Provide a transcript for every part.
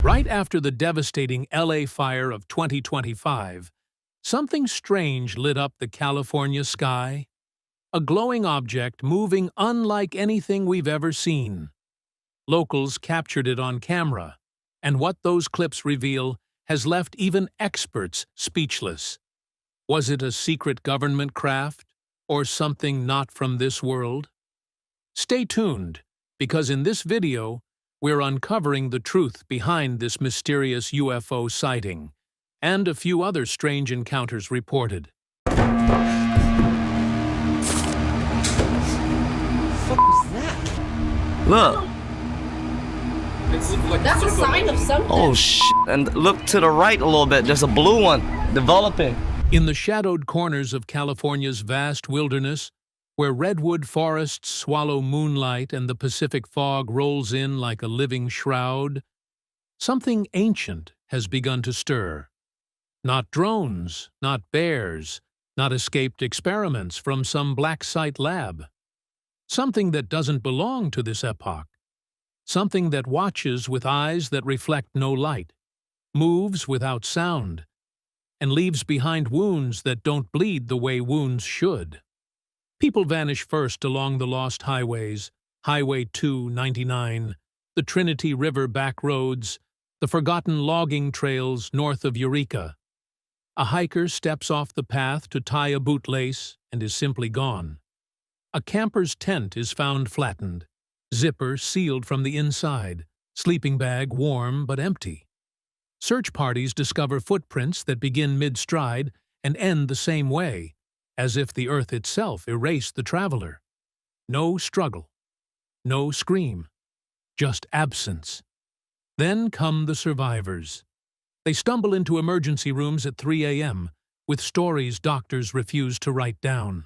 Right after the devastating LA fire of 2025, something strange lit up the California sky. A glowing object moving unlike anything we've ever seen. Locals captured it on camera, and what those clips reveal has left even experts speechless. Was it a secret government craft, or something not from this world? Stay tuned, because in this video, we're uncovering the truth behind this mysterious UFO sighting, and a few other strange encounters reported. What was that? Look. That's a sign of something. Oh, and look to the right a little bit. There's a blue one developing. In the shadowed corners of California's vast wilderness, where redwood forests swallow moonlight and the Pacific fog rolls in like a living shroud, something ancient has begun to stir. Not drones, not bears, not escaped experiments from some black site lab. Something that doesn't belong to this epoch. Something that watches with eyes that reflect no light, moves without sound, and leaves behind wounds that don't bleed the way wounds should. People vanish first along the lost highways, Highway 299, the Trinity River back roads, the forgotten logging trails north of Eureka. A hiker steps off the path to tie a bootlace and is simply gone. A camper's tent is found flattened, zipper sealed from the inside, sleeping bag warm but empty. Search parties discover footprints that begin mid-stride and end the same way, as if the earth itself erased the traveler. No struggle, no scream, just absence. Then come the survivors. They stumble into emergency rooms at 3 a.m. with stories doctors refuse to write down.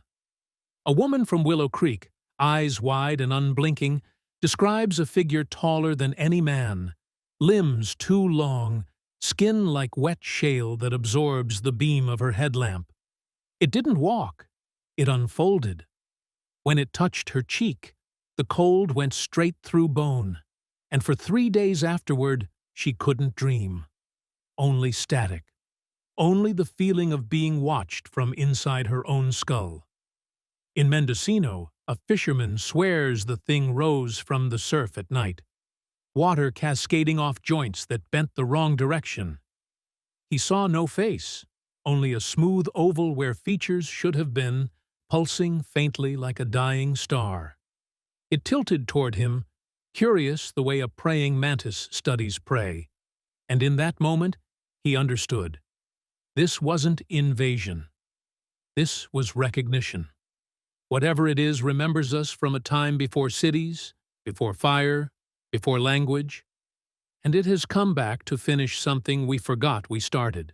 A woman from Willow Creek, eyes wide and unblinking, describes a figure taller than any man, limbs too long, skin like wet shale that absorbs the beam of her headlamp. It didn't walk, it unfolded. When it touched her cheek, the cold went straight through bone, and for 3 days afterward, she couldn't dream. Only static. Only the feeling of being watched from inside her own skull. In Mendocino, a fisherman swears the thing rose from the surf at night, water cascading off joints that bent the wrong direction. He saw no face, only a smooth oval where features should have been, pulsing faintly like a dying star. It tilted toward him, curious the way a praying mantis studies prey, and in that moment, he understood. This wasn't invasion. This was recognition. Whatever it is remembers us from a time before cities, before fire, before language, and it has come back to finish something we forgot we started.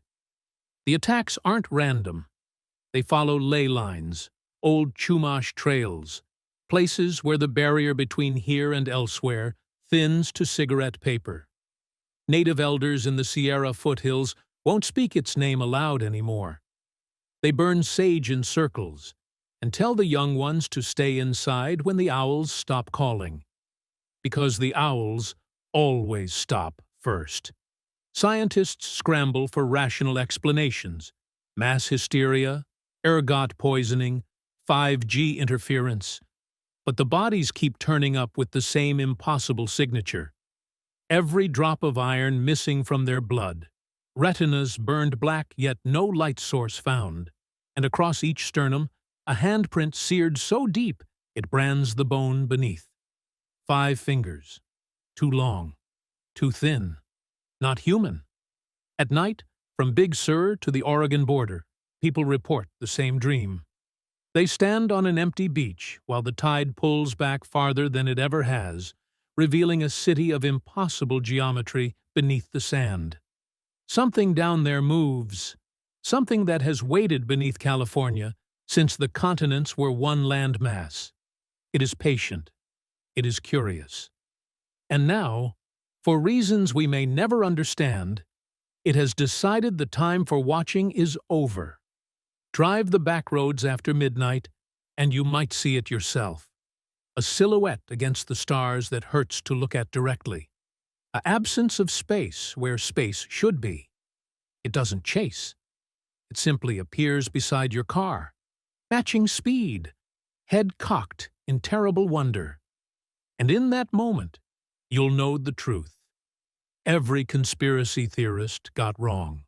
The attacks aren't random. They follow ley lines, old Chumash trails, places where the barrier between here and elsewhere thins to cigarette paper. Native elders in the Sierra foothills won't speak its name aloud anymore. They burn sage in circles and tell the young ones to stay inside when the owls stop calling. Because the owls always stop first. Scientists scramble for rational explanations: mass hysteria, ergot poisoning, 5G interference. But the bodies keep turning up with the same impossible signature. Every drop of iron missing from their blood, retinas burned black yet no light source found, and across each sternum, a handprint seared so deep it brands the bone beneath. 5 fingers. Too long. Too thin. Not human. At night, from Big Sur to the Oregon border, people report the same dream. They stand on an empty beach while the tide pulls back farther than it ever has, revealing a city of impossible geometry beneath the sand. Something down there moves. Something that has waited beneath California since the continents were one landmass. It is patient. It is curious. And now, for reasons we may never understand, it has decided the time for watching is over. Drive the back roads after midnight, and you might see it yourself. A silhouette against the stars that hurts to look at directly. An absence of space where space should be. It doesn't chase. It simply appears beside your car, matching speed, head cocked in terrible wonder. And in that moment, you'll know the truth. Every conspiracy theorist got wrong.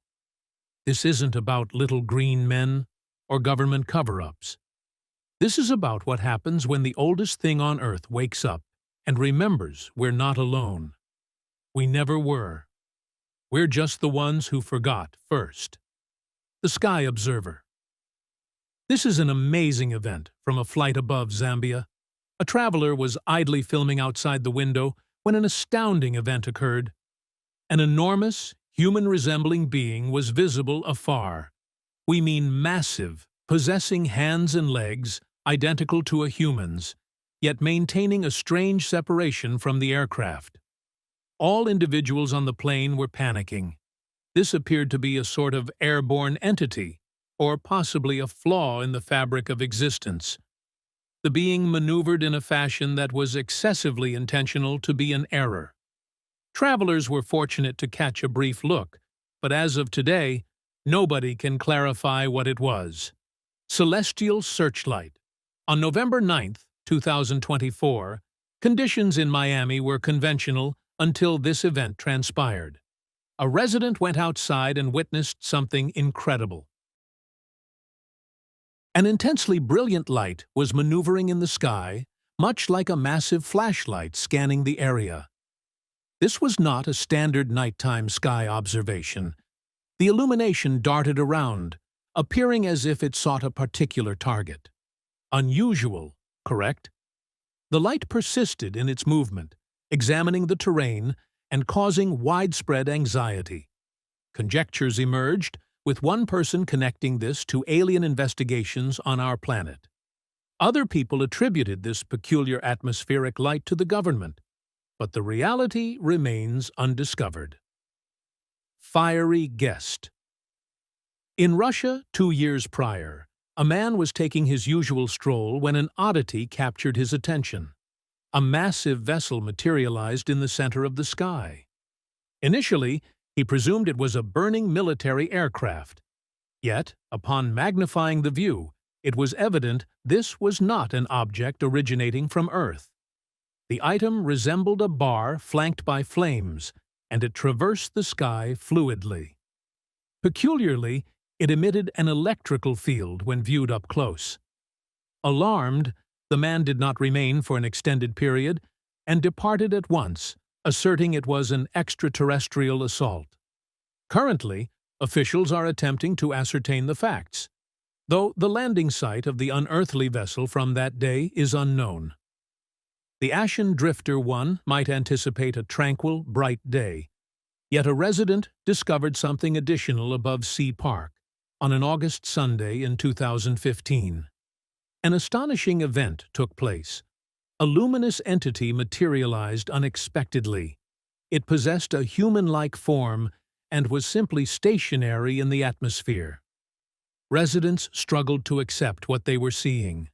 This isn't about little green men or government cover-ups. This is about what happens when the oldest thing on Earth wakes up and remembers we're not alone. We never were. We're just the ones who forgot first. The Sky Observer. This is an amazing event from a flight above Zambia. A traveler was idly filming outside the window when an astounding event occurred. An enormous, human-resembling being was visible afar. We mean massive, possessing hands and legs identical to a human's, yet maintaining a strange separation from the aircraft. All individuals on the plane were panicking. This appeared to be a sort of airborne entity, or possibly a flaw in the fabric of existence. The being maneuvered in a fashion that was excessively intentional to be an error. Travelers were fortunate to catch a brief look, but as of today, nobody can clarify what it was. Celestial Searchlight. On November 9, 2024, conditions in Miami were conventional until this event transpired. A resident went outside and witnessed something incredible. An intensely brilliant light was maneuvering in the sky, much like a massive flashlight scanning the area. This was not a standard nighttime sky observation. The illumination darted around, appearing as if it sought a particular target. Unusual, correct? The light persisted in its movement, examining the terrain and causing widespread anxiety. Conjectures emerged, with one person connecting this to alien investigations on our planet. Other people attributed this peculiar atmospheric light to the government, but the reality remains undiscovered. Fiery Guest. In Russia, 2 years prior, a man was taking his usual stroll when an oddity captured his attention. A massive vessel materialized in the center of the sky. Initially, he presumed it was a burning military aircraft. Yet, upon magnifying the view, it was evident this was not an object originating from Earth. The item resembled a bar flanked by flames, and it traversed the sky fluidly. Peculiarly, it emitted an electrical field when viewed up close. Alarmed, the man did not remain for an extended period and departed at once, asserting it was an extraterrestrial assault. Currently, officials are attempting to ascertain the facts, though the landing site of the unearthly vessel from that day is unknown. The Ashen Drifter 1 might anticipate a tranquil, bright day, yet a resident discovered something additional above Sea Park on an August Sunday in 2015. An astonishing event took place. A luminous entity materialized unexpectedly. It possessed a human-like form and was simply stationary in the atmosphere. Residents struggled to accept what they were seeing.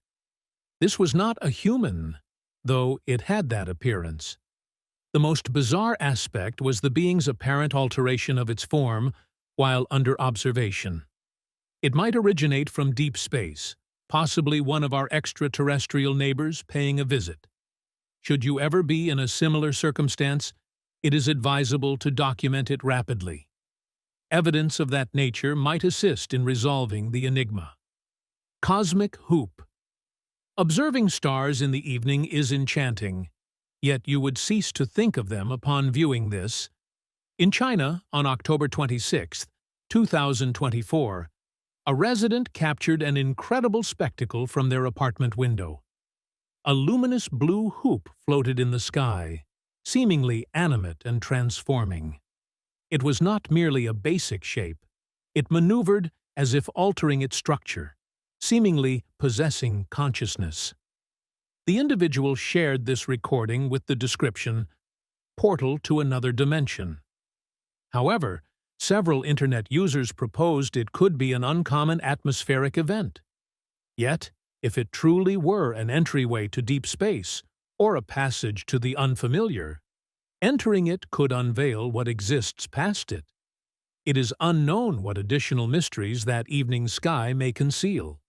This was not a human, though it had that appearance. The most bizarre aspect was the being's apparent alteration of its form while under observation. It might originate from deep space, possibly one of our extraterrestrial neighbors paying a visit. Should you ever be in a similar circumstance, it is advisable to document it rapidly. Evidence of that nature might assist in resolving the enigma. Cosmic Hoop. Observing stars in the evening is enchanting, yet you would cease to think of them upon viewing this. In China, on October 26, 2024, a resident captured an incredible spectacle from their apartment window. A luminous blue hoop floated in the sky, seemingly animate and transforming. It was not merely a basic shape. It maneuvered as if altering its structure, seemingly possessing consciousness. The individual shared this recording with the description, "Portal to another dimension." However, several internet users proposed it could be an uncommon atmospheric event. Yet, if it truly were an entryway to deep space, or a passage to the unfamiliar, Entering it could unveil what exists past it. It is unknown what additional mysteries that evening sky may conceal.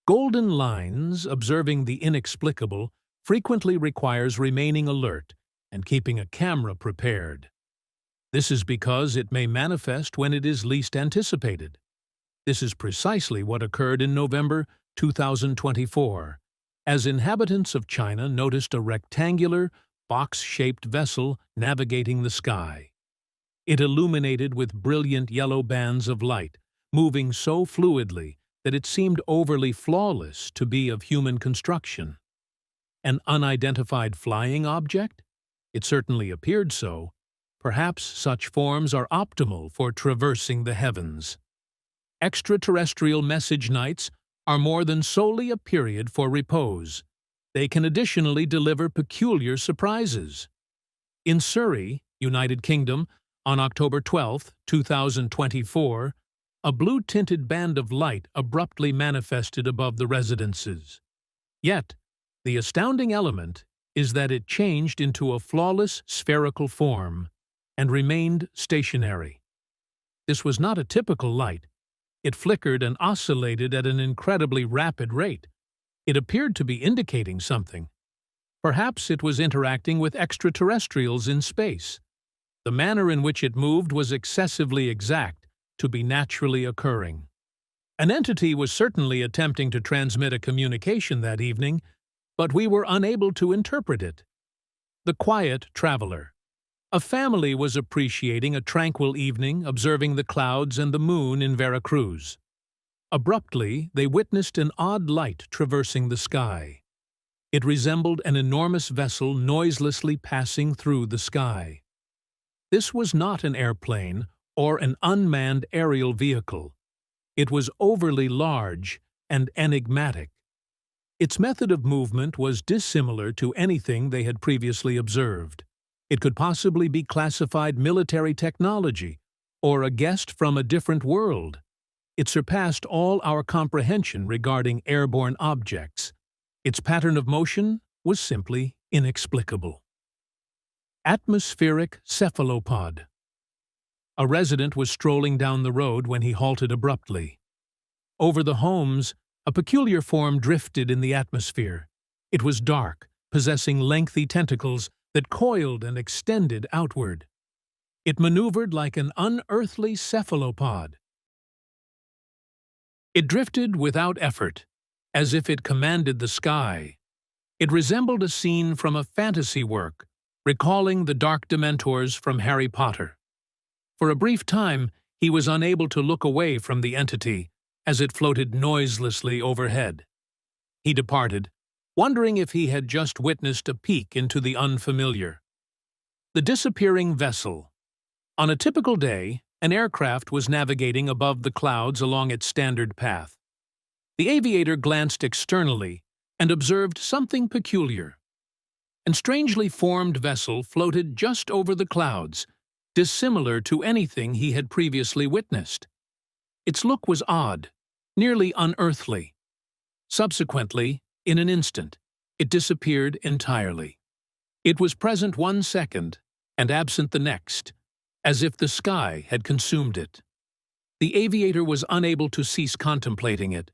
Golden lines, observing the inexplicable, frequently requires remaining alert and keeping a camera prepared. This is because it may manifest when it is least anticipated. This is precisely what occurred in November 2024, as inhabitants of China noticed a rectangular, box-shaped vessel navigating the sky. It illuminated with brilliant yellow bands of light, moving so fluidly that it seemed overly flawless to be of human construction. An unidentified flying object? It certainly appeared so. Perhaps such forms are optimal for traversing the heavens. Extraterrestrial message nights are more than solely a period for repose. They can additionally deliver peculiar surprises. In Surrey, United Kingdom, on October 12, 2024, a blue-tinted band of light abruptly manifested above the residences. Yet, the astounding element is that it changed into a flawless spherical form and remained stationary. This was not a typical light. It flickered and oscillated at an incredibly rapid rate. It appeared to be indicating something. Perhaps it was interacting with extraterrestrials in space. The manner in which it moved was excessively exact to be naturally occurring. An entity was certainly attempting to transmit a communication that evening, but we were unable to interpret it. The Quiet Traveler. A family was appreciating a tranquil evening, observing the clouds and the moon in Veracruz. Abruptly, they witnessed an odd light traversing the sky. It resembled an enormous vessel noiselessly passing through the sky. This was not an airplane or an unmanned aerial vehicle. It was overly large and enigmatic. Its method of movement was dissimilar to anything they had previously observed. It could possibly be classified military technology or a guest from a different world. It surpassed all our comprehension regarding airborne objects. Its pattern of motion was simply inexplicable. Atmospheric cephalopod. A resident was strolling down the road when he halted abruptly. Over the homes, a peculiar form drifted in the atmosphere. It was dark, possessing lengthy tentacles that coiled and extended outward. It maneuvered like an unearthly cephalopod. It drifted without effort, as if it commanded the sky. It resembled a scene from a fantasy work, recalling the Dark Dementors from Harry Potter. For a brief time, he was unable to look away from the entity as it floated noiselessly overhead. He departed, wondering if he had just witnessed a peek into the unfamiliar. The disappearing vessel. On a typical day, an aircraft was navigating above the clouds along its standard path. The aviator glanced externally and observed something peculiar. An strangely formed vessel floated just over the clouds, dissimilar to anything he had previously witnessed. Its look was odd, nearly unearthly. Subsequently, in an instant, it disappeared entirely. It was present 1 second and absent the next, as if the sky had consumed it. The aviator was unable to cease contemplating it.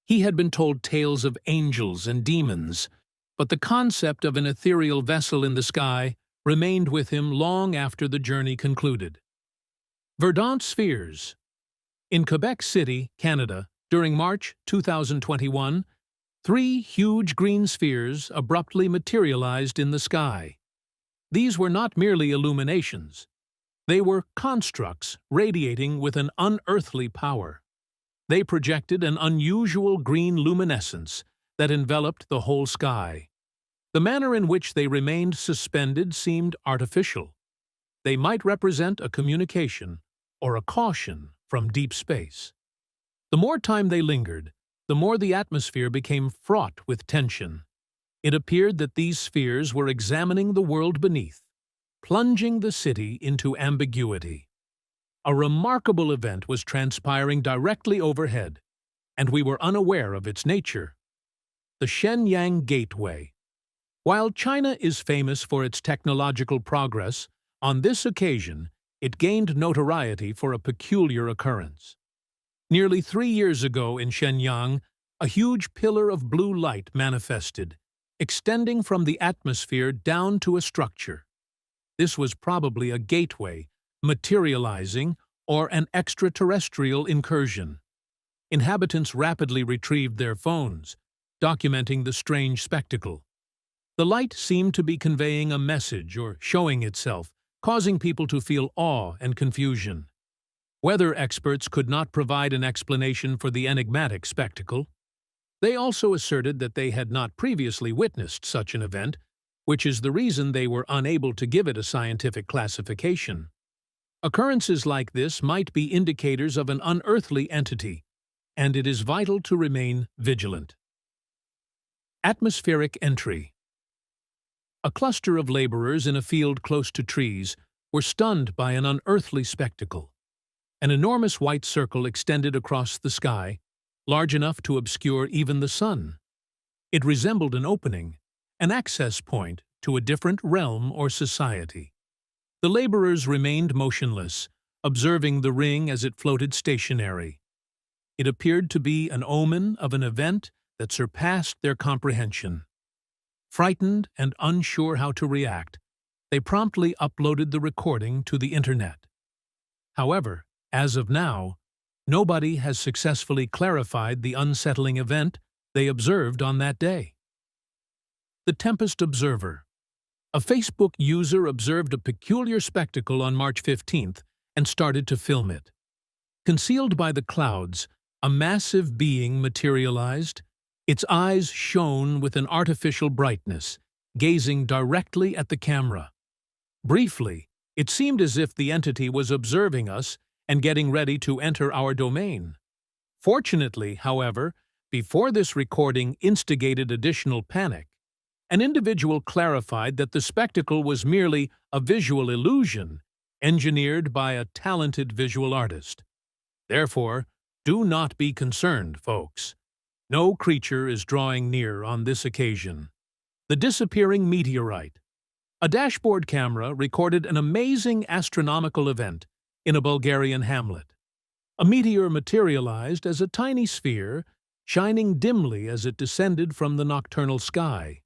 He had been told tales of angels and demons, but the concept of an ethereal vessel in the sky remained with him long after the journey concluded. Verdant spheres. In Quebec City, Canada, during March 2021, 3 huge green spheres abruptly materialized in the sky. These were not merely illuminations. They were constructs radiating with an unearthly power. They projected an unusual green luminescence that enveloped the whole sky. The manner in which they remained suspended seemed artificial. They might represent a communication or a caution from deep space. The more time they lingered, the more the atmosphere became fraught with tension. It appeared that these spheres were examining the world beneath, plunging the city into ambiguity. A remarkable event was transpiring directly overhead, and we were unaware of its nature. The Shenyang Gateway. While China is famous for its technological progress, on this occasion, it gained notoriety for a peculiar occurrence. Nearly 3 years ago in Shenyang, a huge pillar of blue light manifested, extending from the atmosphere down to a structure. This was probably a gateway, materializing, or an extraterrestrial incursion. Inhabitants rapidly retrieved their phones, documenting the strange spectacle. The light seemed to be conveying a message or showing itself, causing people to feel awe and confusion. Weather experts could not provide an explanation for the enigmatic spectacle. They also asserted that they had not previously witnessed such an event, which is the reason they were unable to give it a scientific classification. Occurrences like this might be indicators of an unearthly entity, and it is vital to remain vigilant. Atmospheric entry. A cluster of laborers in a field close to trees were stunned by an unearthly spectacle. An enormous white circle extended across the sky, large enough to obscure even the sun. It resembled an opening, an access point to a different realm or society. The laborers remained motionless, observing the ring as it floated stationary. It appeared to be an omen of an event that surpassed their comprehension. Frightened and unsure how to react, they promptly uploaded the recording to the internet. However, as of now, nobody has successfully clarified the unsettling event they observed on that day. The Tempest Observer. A Facebook user observed a peculiar spectacle on March 15th and started to film it. Concealed by the clouds, a massive being materialized. Its eyes shone with an artificial brightness, gazing directly at the camera. Briefly, it seemed as if the entity was observing us and getting ready to enter our domain. Fortunately, however, before this recording instigated additional panic, an individual clarified that the spectacle was merely a visual illusion engineered by a talented visual artist. Therefore, do not be concerned, folks. No creature is drawing near on this occasion. The disappearing meteorite. A dashboard camera recorded an amazing astronomical event in a Bulgarian hamlet. A meteor materialized as a tiny sphere, shining dimly as it descended from the nocturnal sky.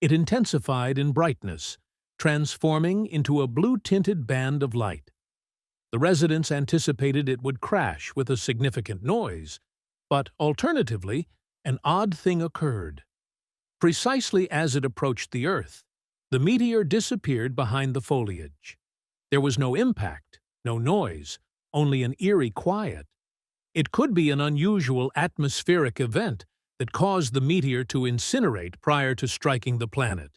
It intensified in brightness, transforming into a blue-tinted band of light. The residents anticipated it would crash with a significant noise, but alternatively, an odd thing occurred. Precisely as it approached the Earth, the meteor disappeared behind the foliage. There was no impact, no noise, only an eerie quiet. It could be an unusual atmospheric event that caused the meteor to incinerate prior to striking the planet,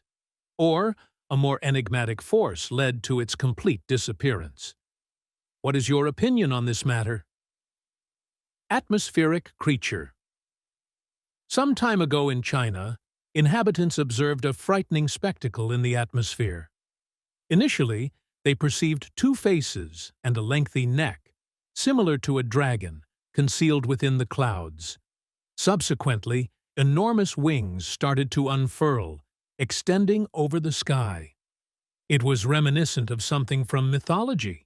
or a more enigmatic force led to its complete disappearance. What is your opinion on this matter? Atmospheric creature. Some time ago in China, inhabitants observed a frightening spectacle in the atmosphere. Initially, they perceived two faces and a lengthy neck, similar to a dragon, concealed within the clouds. Subsequently, enormous wings started to unfurl, extending over the sky. It was reminiscent of something from mythology.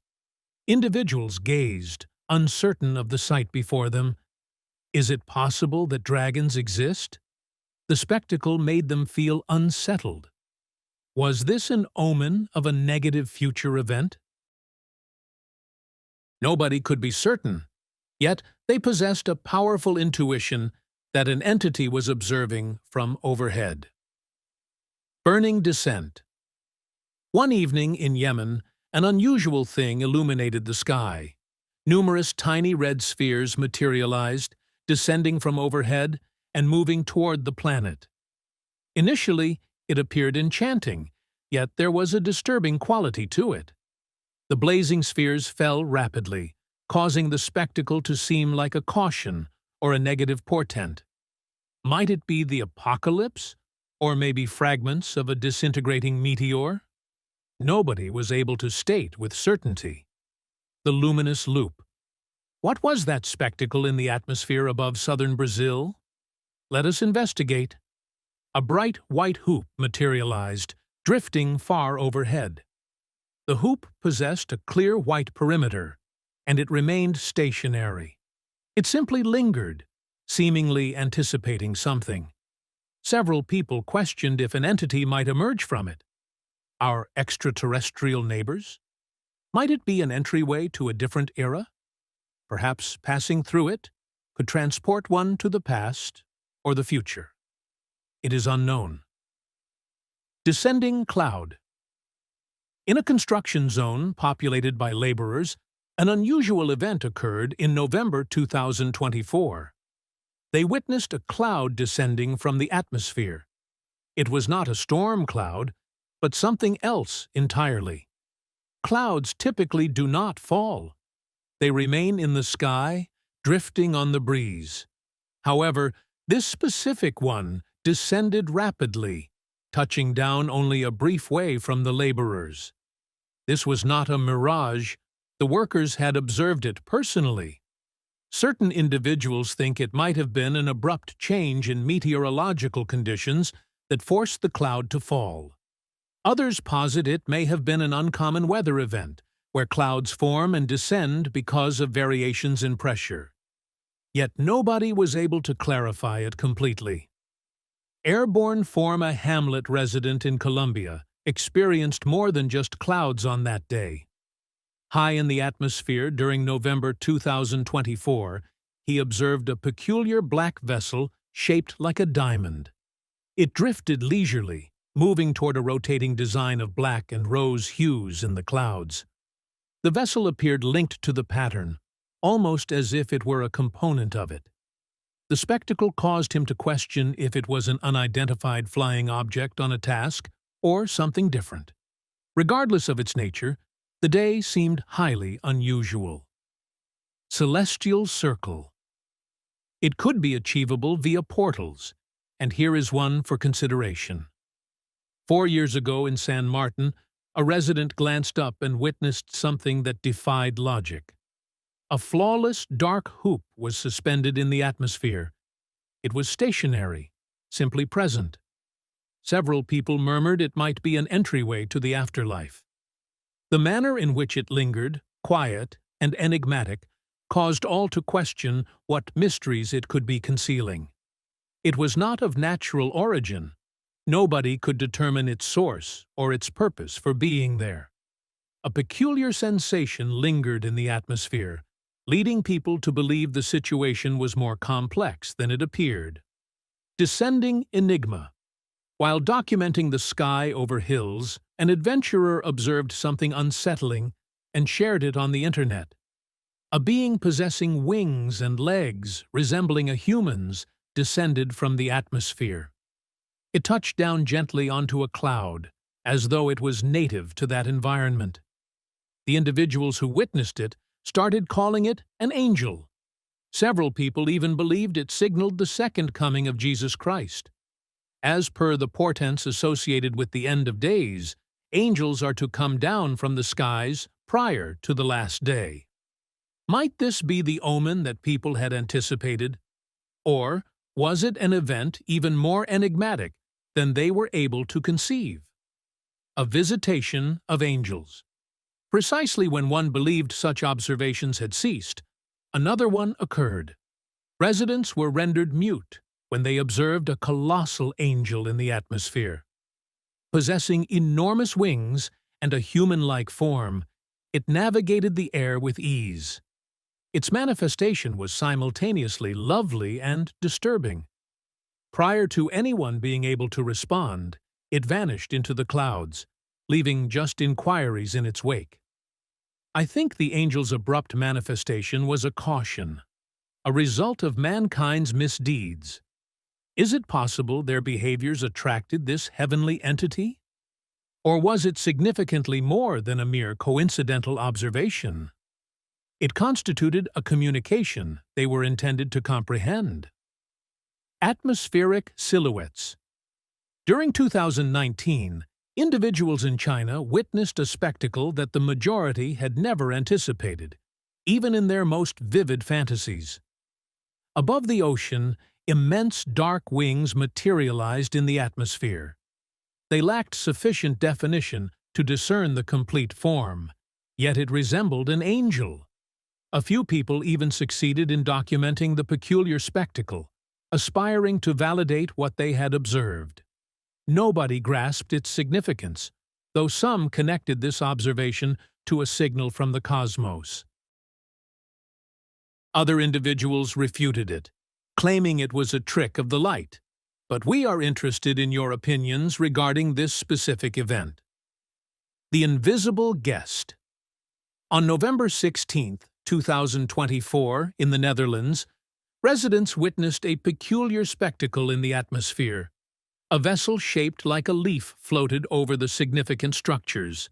Individuals gazed, uncertain of the sight before them. Is it possible that dragons exist? The spectacle made them feel unsettled. Was this an omen of a negative future event? Nobody could be certain, yet they possessed a powerful intuition that an entity was observing from overhead. Burning descent. One evening in Yemen, an unusual thing illuminated the sky. Numerous tiny red spheres materialized, descending from overhead and moving toward the planet. Initially, it appeared enchanting, yet there was a disturbing quality to it. The blazing spheres fell rapidly, causing the spectacle to seem like a caution or a negative portent. Might it be the apocalypse, or maybe fragments of a disintegrating meteor? Nobody was able to state with certainty. The luminous loop. What was that spectacle in the atmosphere above southern Brazil? Let us investigate. A bright white hoop materialized, drifting far overhead. The hoop possessed a clear white perimeter, and it remained stationary. It simply lingered, seemingly anticipating something. Several people questioned if an entity might emerge from it. Our extraterrestrial neighbors? Might it be an entryway to a different era? Perhaps passing through it could transport one to the past or the future. It is unknown. Descending cloud. In a construction zone populated by laborers, an unusual event occurred in November 2024. They witnessed a cloud descending from the atmosphere. It was not a storm cloud, but something else entirely. Clouds typically do not fall. They remain in the sky, drifting on the breeze. However, this specific one descended rapidly, touching down only a brief way from the laborers. This was not a mirage. The workers had observed it personally. Certain individuals think it might have been an abrupt change in meteorological conditions that forced the cloud to fall. Others posit it may have been an uncommon weather event, where clouds form and descend because of variations in pressure. Yet nobody was able to clarify it completely. Airborne Forma Hamlet resident in Colombia experienced more than just clouds on that day. High in the atmosphere during November 2024, he observed a peculiar black vessel shaped like a diamond. It drifted leisurely, moving toward a rotating design of black and rose hues in the clouds. The vessel appeared linked to the pattern, almost as if it were a component of it. The spectacle caused him to question if it was an unidentified flying object on a task or something different. Regardless of its nature, the day seemed highly unusual. Celestial Circle. It could be achievable via portals, and here is one for consideration. 4 years ago in San Martin, a resident glanced up and witnessed something that defied logic. A flawless, dark hoop was suspended in the atmosphere. It was stationary, simply present. Several people murmured it might be an entryway to the afterlife. The manner in which it lingered, quiet and enigmatic, caused all to question what mysteries it could be concealing. It was not of natural origin. Nobody could determine its source or its purpose for being there. A peculiar sensation lingered in the atmosphere, leading people to believe the situation was more complex than it appeared. Descending enigma. While documenting the sky over hills, an adventurer observed something unsettling and shared it on the internet. A being possessing wings and legs resembling a human's descended from the atmosphere. It touched down gently onto a cloud, as though it was native to that environment. The individuals who witnessed it started calling it an angel. Several people even believed it signaled the second coming of Jesus Christ. As per the portents associated with the end of days, angels are to come down from the skies prior to the last day. Might this be the omen that people had anticipated? Or was it an event even more enigmatic than they were able to conceive? A visitation of angels. Precisely when one believed such observations had ceased, another one occurred. Residents were rendered mute when they observed a colossal angel in the atmosphere. Possessing enormous wings and a human-like form, it navigated the air with ease. Its manifestation was simultaneously lovely and disturbing. Prior to anyone being able to respond, it vanished into the clouds, leaving just inquiries in its wake. I think the angel's abrupt manifestation was a caution, a result of mankind's misdeeds. Is it possible their behaviors attracted this heavenly entity? Or was it significantly more than a mere coincidental observation? It constituted a communication they were intended to comprehend. Atmospheric silhouettes. During 2019, individuals in China witnessed a spectacle that the majority had never anticipated, even in their most vivid fantasies. Above the ocean, Immense dark wings materialized in the atmosphere. They lacked sufficient definition to discern the complete form, yet it resembled an angel. A few people even succeeded in documenting the peculiar spectacle, aspiring to validate what they had observed. Nobody grasped its significance, though some connected this observation to a signal from the cosmos. Other individuals refuted it, claiming it was a trick of the light. But we are interested in your opinions regarding this specific event. The Invisible Guest. On November 16, 2024, in the Netherlands, residents witnessed a peculiar spectacle in the atmosphere. A vessel shaped like a leaf floated over the significant structures.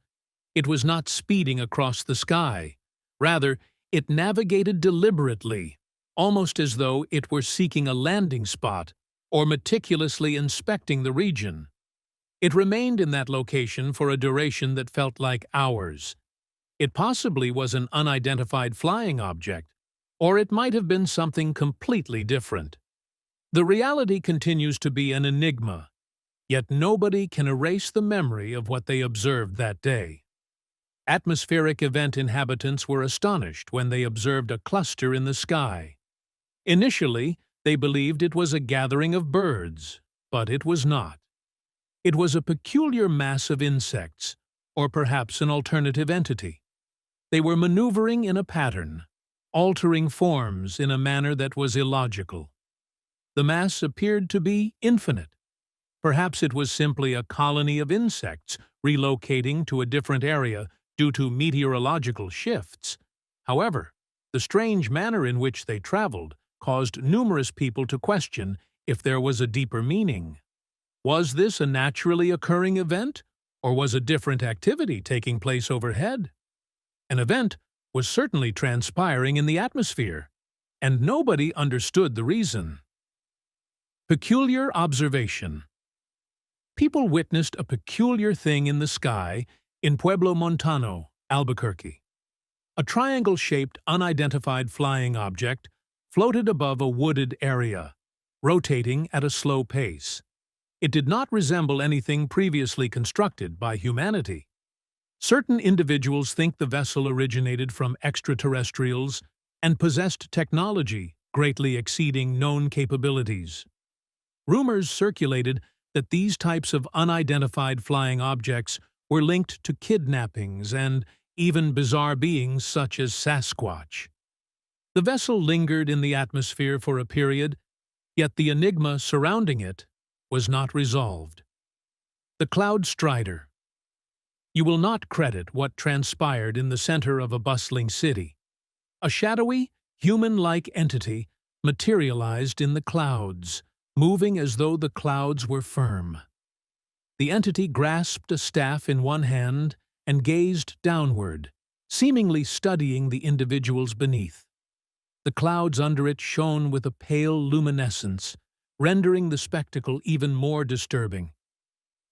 It was not speeding across the sky. Rather, it navigated deliberately, almost as though it were seeking a landing spot or meticulously inspecting the region. It remained in that location for a duration that felt like hours. It possibly was an unidentified flying object, or it might have been something completely different. The reality continues to be an enigma, yet nobody can erase the memory of what they observed that day. Atmospheric event inhabitants were astonished when they observed a cluster in the sky. Initially, they believed it was a gathering of birds, but it was not. It was a peculiar mass of insects, or perhaps an alternative entity. They were maneuvering in a pattern, altering forms in a manner that was illogical. The mass appeared to be infinite. Perhaps it was simply a colony of insects relocating to a different area due to meteorological shifts. However, the strange manner in which they traveled caused numerous people to question if there was a deeper meaning. Was this a naturally occurring event, or was a different activity taking place overhead? An event was certainly transpiring in the atmosphere, and nobody understood the reason. Peculiar observation. People witnessed a peculiar thing in the sky in Pueblo Montano, Albuquerque. A triangle-shaped, unidentified flying object floated above a wooded area, rotating at a slow pace. It did not resemble anything previously constructed by humanity. Certain individuals think the vessel originated from extraterrestrials and possessed technology greatly exceeding known capabilities. Rumors circulated that these types of unidentified flying objects were linked to kidnappings and even bizarre beings such as Sasquatch. The vessel lingered in the atmosphere for a period, yet the enigma surrounding it was not resolved. The Cloud Strider. You will not credit what transpired in the center of a bustling city. A shadowy, human-like entity materialized in the clouds, moving as though the clouds were firm. The entity grasped a staff in one hand and gazed downward, seemingly studying the individuals beneath. The clouds under it shone with a pale luminescence, rendering the spectacle even more disturbing.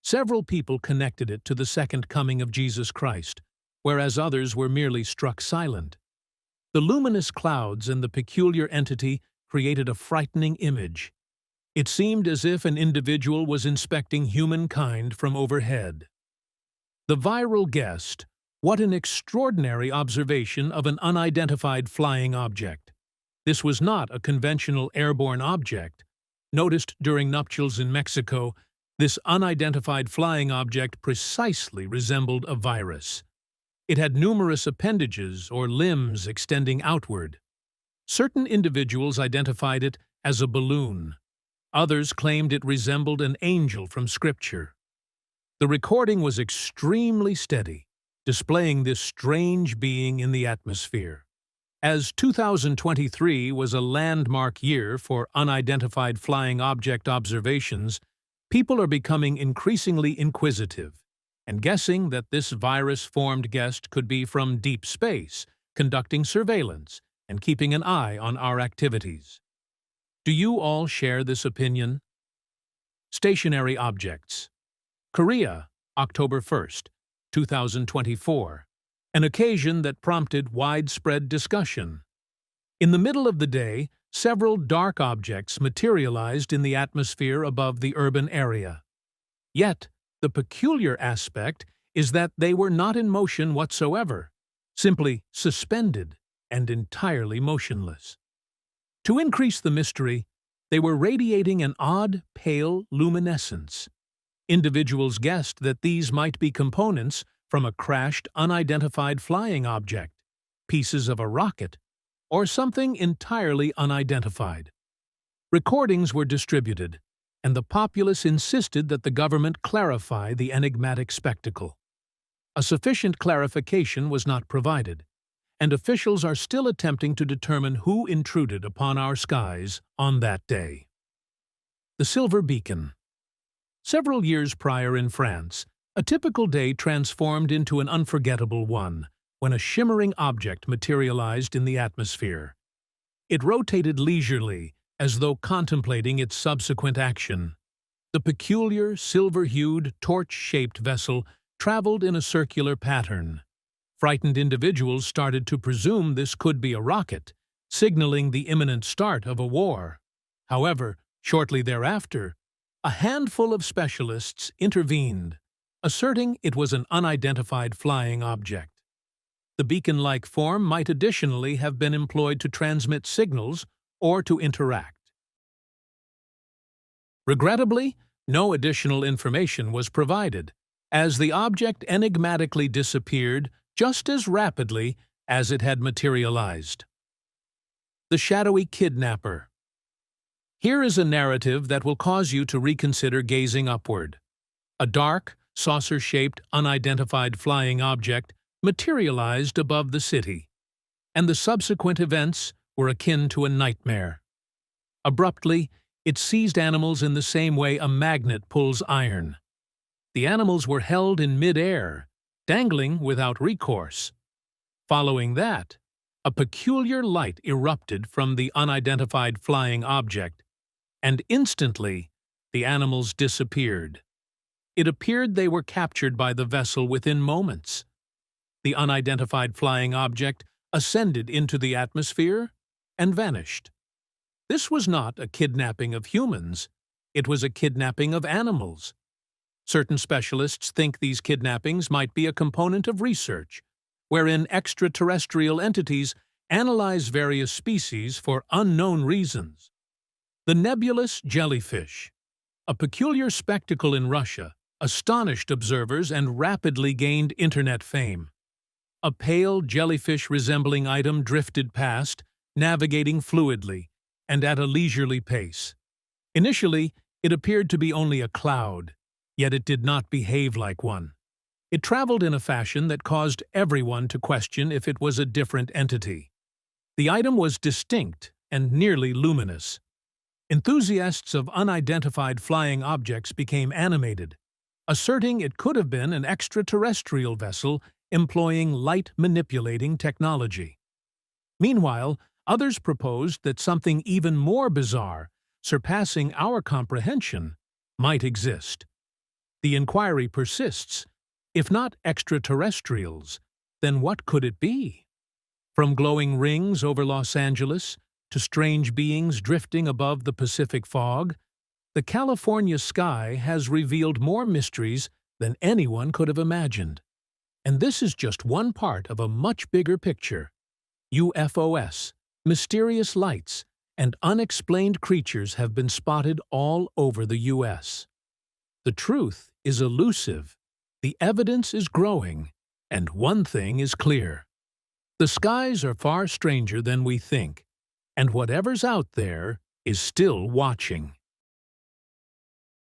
Several people connected it to the second coming of Jesus Christ, whereas others were merely struck silent. The luminous clouds and the peculiar entity created a frightening image. It seemed as if an individual was inspecting humankind from overhead. The Viral Guest. What an extraordinary observation of an unidentified flying object. This was not a conventional airborne object. Noticed during nuptials in Mexico, this unidentified flying object precisely resembled a virus. It had numerous appendages or limbs extending outward. Certain individuals identified it as a balloon. Others claimed it resembled an angel from Scripture. The recording was extremely steady, displaying this strange being in the atmosphere. As 2023 was a landmark year for unidentified flying object observations, people are becoming increasingly inquisitive and guessing that this virus-formed guest could be from deep space, conducting surveillance and keeping an eye on our activities. Do you all share this opinion? Stationary objects. Korea, October 1st, 2024. An occasion that prompted widespread discussion. In the middle of the day, several dark objects materialized in the atmosphere above the urban area. Yet, the peculiar aspect is that they were not in motion whatsoever, simply suspended and entirely motionless. To increase the mystery, they were radiating an odd, pale luminescence. Individuals guessed that these might be components from a crashed, unidentified flying object, pieces of a rocket, or something entirely unidentified. Recordings were distributed, and the populace insisted that the government clarify the enigmatic spectacle. A sufficient clarification was not provided, and officials are still attempting to determine who intruded upon our skies on that day. The Silver Beacon. Several years prior in France, a typical day transformed into an unforgettable one when a shimmering object materialized in the atmosphere. It rotated leisurely, as though contemplating its subsequent action. The peculiar, silver-hued, torch-shaped vessel traveled in a circular pattern. Frightened individuals started to presume this could be a rocket, signaling the imminent start of a war. However, shortly thereafter, a handful of specialists intervened, asserting it was an unidentified flying object. The beacon-like form might additionally have been employed to transmit signals or to interact. Regrettably, no additional information was provided, as the object enigmatically disappeared just as rapidly as it had materialized. The Shadowy Kidnapper. Here is a narrative that will cause you to reconsider gazing upward. A dark, saucer-shaped, unidentified flying object materialized above the city, and the subsequent events were akin to a nightmare. Abruptly, it seized animals in the same way a magnet pulls iron. The animals were held in mid-air, dangling without recourse. Following that, a peculiar light erupted from the unidentified flying object, and instantly the animals disappeared. It appeared they were captured by the vessel within moments. The unidentified flying object ascended into the atmosphere and vanished. This was not a kidnapping of humans, it was a kidnapping of animals. Certain specialists think these kidnappings might be a component of research, wherein extraterrestrial entities analyze various species for unknown reasons. The nebulous jellyfish. A peculiar spectacle in Russia, astonished observers and rapidly gained internet fame. A pale, jellyfish-resembling item drifted past, navigating fluidly and at a leisurely pace. Initially, it appeared to be only a cloud, yet it did not behave like one. It traveled in a fashion that caused everyone to question if it was a different entity. The item was distinct and nearly luminous. Enthusiasts of unidentified flying objects became animated, asserting it could have been an extraterrestrial vessel employing light-manipulating technology. Meanwhile, others proposed that something even more bizarre, surpassing our comprehension, might exist. The inquiry persists. If not extraterrestrials, then what could it be? From glowing rings over Los Angeles to strange beings drifting above the Pacific fog, the California sky has revealed more mysteries than anyone could have imagined. And this is just one part of a much bigger picture. UFOs, mysterious lights, and unexplained creatures have been spotted all over the U.S. The truth is elusive, the evidence is growing, and one thing is clear. The skies are far stranger than we think, and whatever's out there is still watching.